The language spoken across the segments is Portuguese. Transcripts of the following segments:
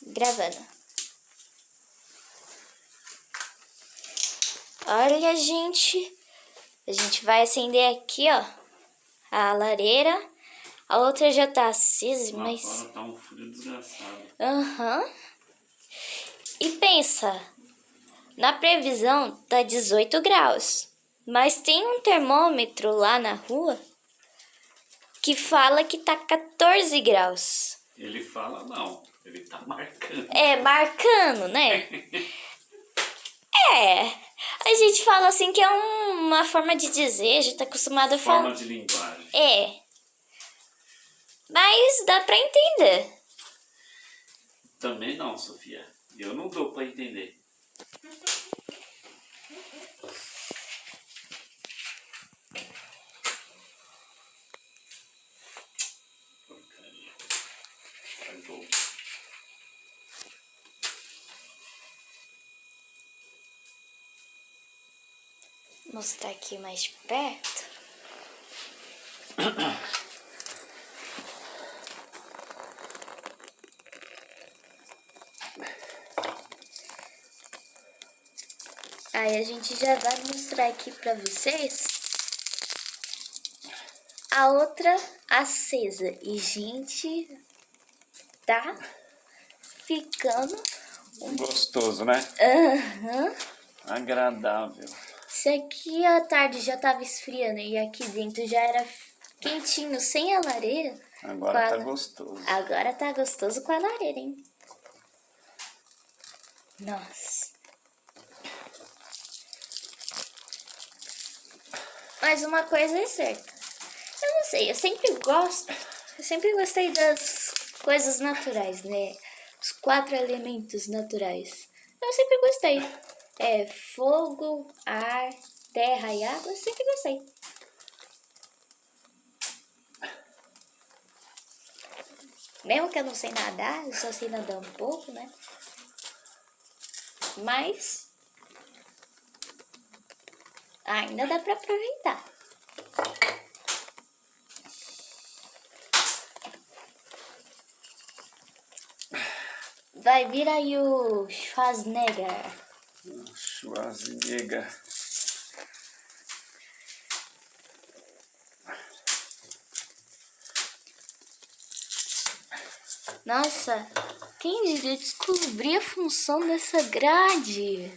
Gravando. Olha, gente. A gente vai acender aqui, ó, a lareira. A outra já tá acesa, mas... Agora tá um frio desgraçado. Aham. E pensa, na previsão tá 18 graus. Mas tem um termômetro lá na rua que fala que tá 14 graus. Ele fala não, ele tá marcando. É, marcando, né? É, a gente fala assim que é uma forma de dizer, a gente tá acostumado a falar. Forma de linguagem. É, mas dá pra entender. Também não, Sofia. Eu não dou pra entender. Porcaria. Cagou. Vou mostrar aqui mais de perto. Aí a gente já vai mostrar aqui pra vocês a outra acesa. E, gente, tá ficando... Gostoso, né? Aham. Agradável. Se aqui à tarde já tava esfriando e aqui dentro já era quentinho, sem a lareira... Agora tá gostoso. Agora tá gostoso com a lareira, hein? Nossa. Mas uma coisa é certa. Eu não sei, eu sempre gostei das coisas naturais, né? Os 4 elementos naturais. Eu sempre gostei. É fogo, ar, terra e água, eu sempre gostei. Mesmo que eu não sei nadar, eu só sei nadar um pouco, né? Mas ainda dá pra aproveitar. Vai vir aí o Schwarzenegger. Schwarzenegger. Nossa, quem diria descobrir a função dessa grade?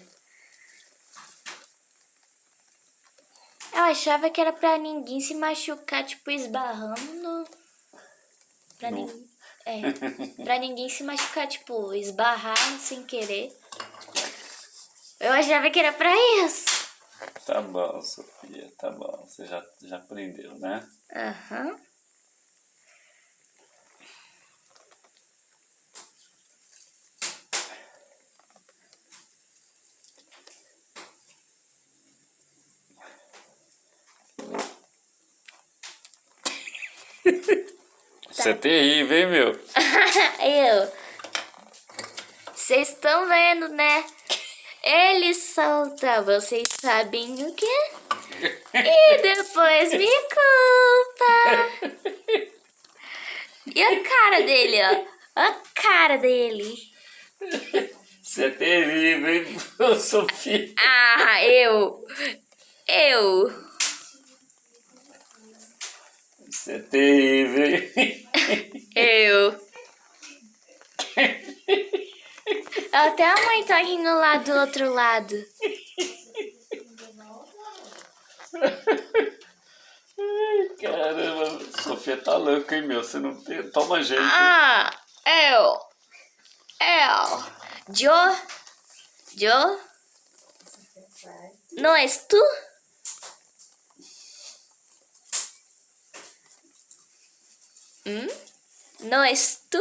Eu achava que era pra ninguém se machucar, tipo, esbarrando no... Pra ninguém se machucar, tipo, esbarrar sem querer. Eu achava que era pra isso. Tá bom, Sofia, tá bom. Você já aprendeu, né? Aham. Você é terrível, hein, meu? Vocês estão vendo, né? Ele solta, vocês sabem o quê? E depois me culpa. E a cara dele, ó. A cara dele. Você é terrível, hein, Sofia? Ah, eu. Você é terrível, hein? Até a mãe tá rindo lá do outro lado. Ai, caramba, Sofia tá louca, hein, meu? Você não tem... Toma jeito. Ah, eu. Yo. ¿No es tú? ¿No es tú?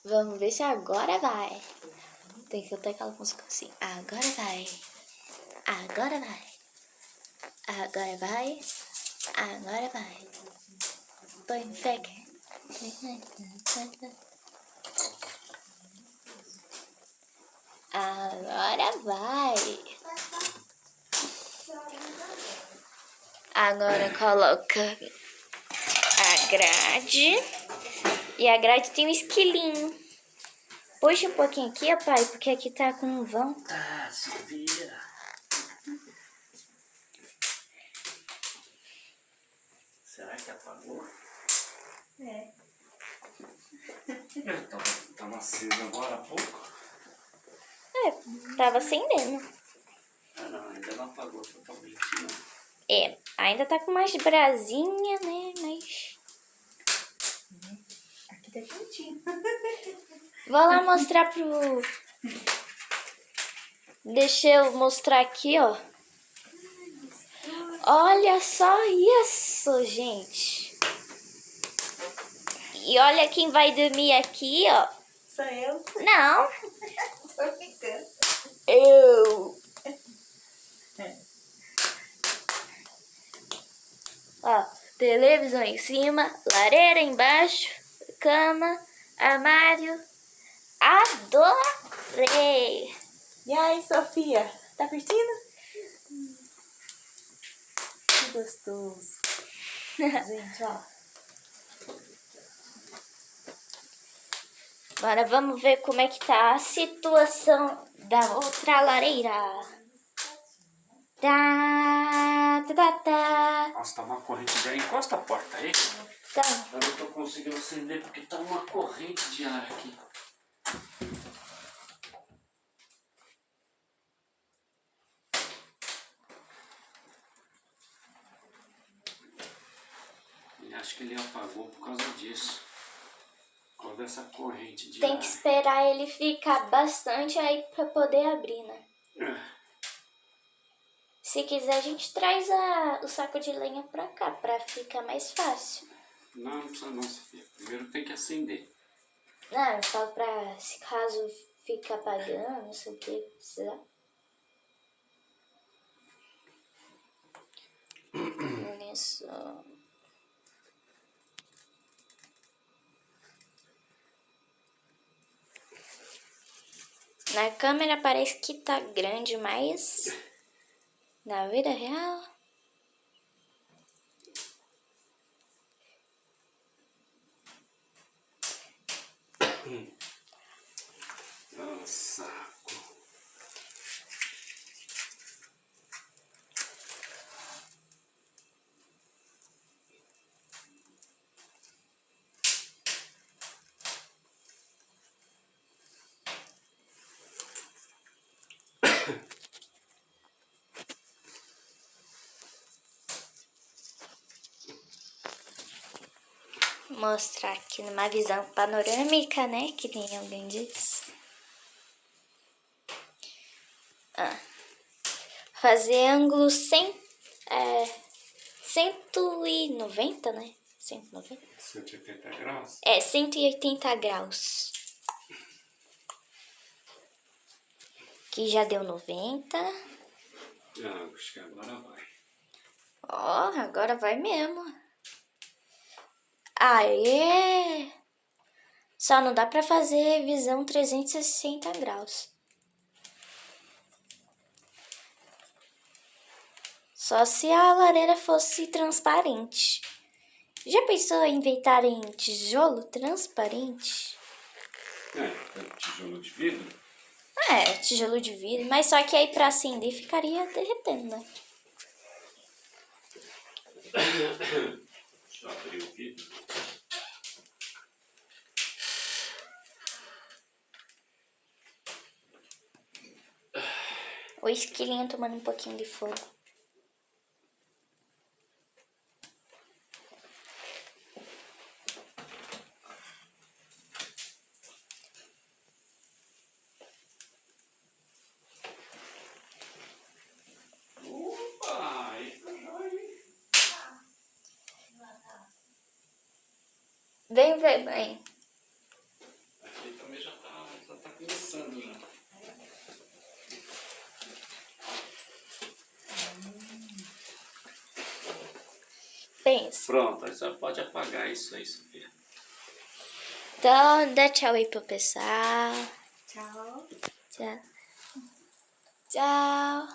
Vamos ver se agora vai. Tem que cantar aquela música assim. Agora vai. Agora vai. Agora vai. Agora vai. Põe fé. Agora vai. Agora coloca a grade. E a grade tem um esquilinho. Puxa um pouquinho aqui, ó, pai, porque aqui tá com um vão. Tá, Sofia. Será que apagou? É. Tava aceso agora há pouco. Tava acendendo. Ah, não, ainda não apagou totalmente, não. É, ainda tá com mais brasinha, né, mas... Aqui tá quentinho. Vou lá mostrar pro... Deixa eu mostrar aqui, ó. Olha só isso, gente. E olha quem vai dormir aqui, ó. Sou eu. Não, Tô ficando. eu. Ó, televisão em cima, lareira embaixo, cama, armário. Adorei! E aí, Sofia? Tá curtindo? Que gostoso. Gente, ó. Agora vamos ver como é que tá a situação da outra lareira. Tá, tá, tá, tá. Nossa, tá uma corrente de ar. Encosta a porta aí. Tá. Eu não tô conseguindo acender porque tá uma corrente de ar aqui. E acho que ele apagou por causa disso. Por causa dessa corrente de ar. Tem que esperar ele ficar bastante aí pra poder abrir, né? Se quiser, a gente traz o saco de lenha pra cá, pra ficar mais fácil. Não, não precisa não, Sofia. Primeiro tem que acender. Não, só pra, se caso fique apagando, não sei o que, precisar. Isso. Na câmera parece que tá grande, mas na vida real... Ah, saco. Mostrar aqui numa visão panorâmica, né? Que nem alguém diz. Fazer ângulo 190, né? 190? 180 graus? É, 180 graus. Aqui já deu 90. Ah, acho que agora vai. Ó, agora vai mesmo. Aê! Só não dá pra fazer visão 360 graus. Só se a lareira fosse transparente. Já pensou em inventar em tijolo transparente? É tijolo de vidro? É, tijolo de vidro, mas só que aí pra acender ficaria derretendo, né? Deixa eu abrir o vidro. O esquilinho tomando um pouquinho de fogo. Opa! Aí tá jóia. Vem ver bem. Aqui também já tá começando já. Pensa. Pronto, aí você pode apagar isso aí, Sofia. Então, dá tchau aí pro pessoal. Tchau. Tchau. Tchau.